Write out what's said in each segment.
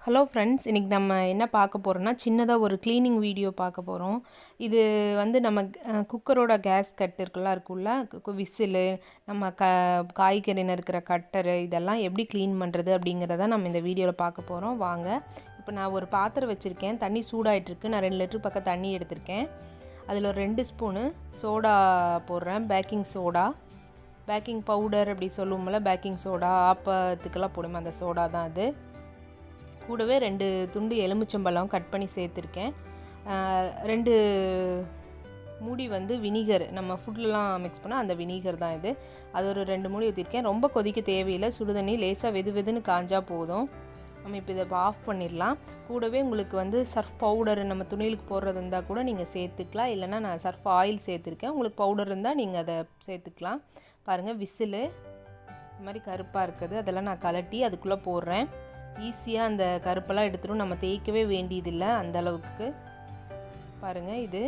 Hello friends, இன்றைக்கி நம்ம என்ன பார்க்க போகிறோன்னா சின்னதாக ஒரு க்ளீனிங் வீடியோ பார்க்க போகிறோம். இது வந்து நம்ம குக்கரோட கேஸ் கட் இருக்குல்ல விசிலு, நம்ம காய்கறி நறுக்கிற கட்டரு, இதெல்லாம் எப்படி க்ளீன் பண்ணுறது அப்படிங்கிறத நம்ம இந்த வீடியோவில் பார்க்க போகிறோம். வாங்க. இப்போ நான் ஒரு பாத்திரம் வச்சுருக்கேன், தண்ணி சூடாகிட்டுருக்கு. நான் 2 லிட்டர் பக்கம் தண்ணி எடுத்திருக்கேன். அதில் ஒரு 2 ஸ்பூனு சோடா போடுறேன், பேக்கிங் சோடா. பேக்கிங் பவுடர் அப்படி சொல்லுவோம்ல, பேக்கிங் சோடா ஆப்பத்துக்கெல்லாம் போடுமே, அந்த சோடா தான் அது. கூடவே 2 துண்டு எலுமிச்சம்பழம் கட் பண்ணி சேர்த்துருக்கேன். 2 மூடி வந்து வினிகர், நம்ம ஃபுட்லலாம் மிக்ஸ் பண்ணால் அந்த வினிகர் தான் இது. அது ஒரு 2 மூடி ஊற்றிருக்கேன். ரொம்ப கொதிக்க தேவையில்லை, சுடுதண்ணி லேசாக வெதுன்னு காஞ்சால் போதும். நம்ம இப்போ இதை ஆஃப் பண்ணிடலாம். கூடவே உங்களுக்கு வந்து சர்ஃப் பவுடர் நம்ம துணிகளுக்கு போடுறது இருந்தால் கூட நீங்கள் சேர்த்துக்கலாம், இல்லைனா நான் சர்ஃப் ஆயில் சேர்த்துருக்கேன். உங்களுக்கு பவுடர் இருந்தால் நீங்கள் அதை சேர்த்துக்கலாம். பாருங்கள், விசிலு இந்த மாதிரி கருப்பாக இருக்குது, அதெல்லாம் நான் கலட்டி அதுக்குள்ளே போடுறேன். ஈஸியாக அந்த கருப்பெல்லாம் எடுத்துடும், நம்ம தேய்க்கவே வேண்டியதில்லை அந்த அளவுக்கு. பாருங்கள், இது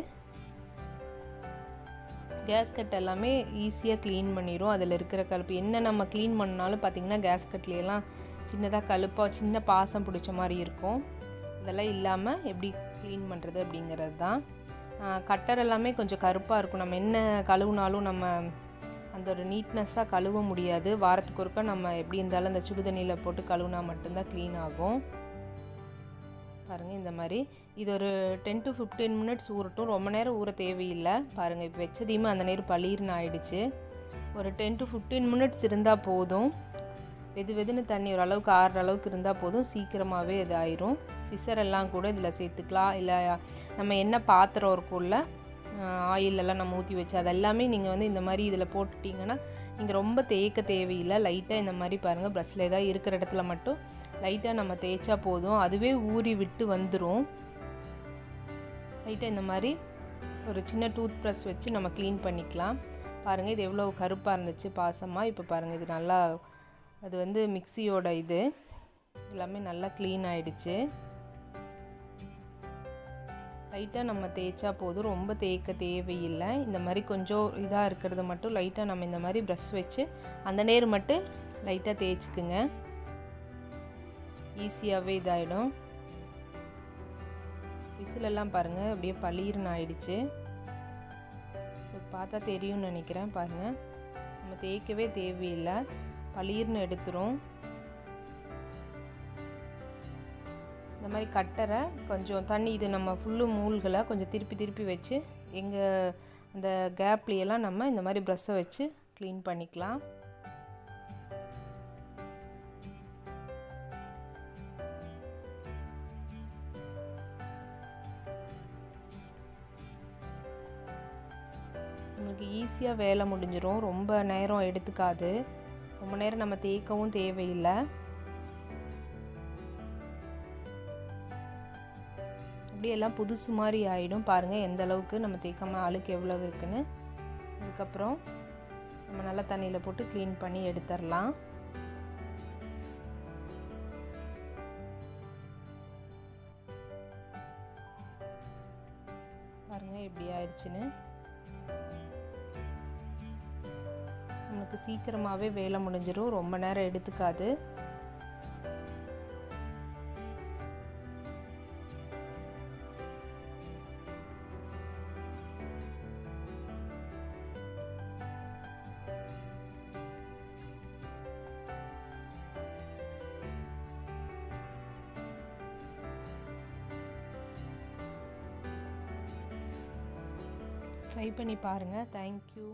கேஸ்கட் எல்லாமே ஈஸியாக க்ளீன் பண்ணிடும். அதில் இருக்கிற கருப்பு என்ன நம்ம க்ளீன் பண்ணாலும் பார்த்திங்கன்னா கேஸ்கட்லேயெல்லாம் சின்னதாக கழுப்பாக சின்ன பாசம் பிடிச்ச மாதிரி இருக்கும். இதெல்லாம் இல்லாமல் எப்படி க்ளீன் பண்ணுறது அப்படிங்கிறது தான். கட்டர் எல்லாமே கொஞ்சம் கருப்பாக இருக்கும், நம்ம என்ன கழுவுனாலும் நம்ம அந்த ஒரு நீட்னஸ்ஸாக கழுவ முடியாது. வாரத்துக்கு ஒருக்கா நம்ம எப்படி இருந்தாலும் அந்த சுடுதண்ணியில் போட்டு கழுவுனா மட்டும்தான் க்ளீன் ஆகும். பாருங்கள், இந்த மாதிரி இது ஒரு 10 to 15 மினிட்ஸ் ஊறட்டும், ரொம்ப நேரம் ஊற தேவையில்லை. பாருங்கள், இப்போ வச்சதையுமே அந்த நேரம் பளீர்னு ஆயிடுச்சு. ஒரு 10 to 15 மினிட்ஸ் இருந்தால் போதும். வெதுன்னு தண்ணி ஓரளவுக்கு ஆறுற அளவுக்கு இருந்தால் போதும், சீக்கிரமாகவே இது ஆயிரும். சிசரெல்லாம் கூட இதில் சேர்த்துக்கலாம், இல்லை நம்ம என்ன பாத்திரம் இருக்கும்ல ஆயிலெல்லாம் நம்ம ஊற்றி வச்சு அதெல்லாமே நீங்கள் வந்து இந்த மாதிரி இதில் போட்டுட்டிங்கன்னா நீங்கள் ரொம்ப தேய்க்க தேவையில்லை. லைட்டாக இந்த மாதிரி பாருங்கள், ப்ரஷ்ஷில் ஏதாவது இருக்கிற இடத்துல மட்டும் லைட்டாக நம்ம தேய்ச்சா போதும், அதுவே ஊறி விட்டு வந்துடும். லைட்டாக இந்த மாதிரி ஒரு சின்ன டூத் ப்ரஷ் வச்சு நம்ம க்ளீன் பண்ணிக்கலாம். பாருங்கள், இது எவ்வளோ கருப்பாக இருந்துச்சு பாசமாக. இப்போ பாருங்கள், இது நல்லா அது வந்து மிக்சியோட இது எல்லாமே நல்லா க்ளீன் ஆகிடுச்சு. லைட்டாக நம்ம தேய்ச்சா போதும், ரொம்ப தேய்க்க தேவையில்லை. இந்த மாதிரி கொஞ்சம் இதாக இருக்கிறது மட்டும் லைட்டாக நம்ம இந்த மாதிரி ப்ரஷ் வச்சு அந்த நேரம் மட்டும் லைட்டாக தேய்ச்சிக்குங்க, ஈஸியாகவே இதாகிடும். விசிலெல்லாம் பாருங்கள் அப்படியே பளீர்னு ஆயிடுச்சு. பார்த்தா தெரியும்னு நினைக்கிறேன். பாருங்கள், நம்ம தேய்க்கவே தேவையில்லை, பளீர்னு எடுத்துரும். இந்த மாதிரி கட்டரை கொஞ்சம் தண்ணி இது நம்ம ஃபுல்லு மூழ்கலை கொஞ்சம் திருப்பி வச்சு எங்கள் அந்த கேப்லையெல்லாம் நம்ம இந்த மாதிரி ப்ரஷ்ஷை வச்சு க்ளீன் பண்ணிக்கலாம். நம்மளுக்கு ஈஸியாக வேலை முடிஞ்சிடும், ரொம்ப நேரம் எடுத்துக்காது, ரொம்ப நேரம் நம்ம தேய்க்கவும் தேவையில்லை. அப்படியெல்லாம் புதுசு மாதிரி ஆகிடும். பாருங்கள் எந்த அளவுக்கு நம்ம தேய்க்காமல் அழுக்கு எவ்வளவு இருக்குன்னு. அதுக்கப்புறம் நம்ம நல்லா தண்ணியில் போட்டு க்ளீன் பண்ணி எடுத்துடலாம். பாருங்கள் எப்படி ஆயிடுச்சுன்னு. நமக்கு சீக்கிரமாகவே வேலை முடிஞ்சிடும், ரொம்ப நேரம் எடுத்துக்காது. ட்ரை பண்ணி பாருங்கள். தேங்க்யூ.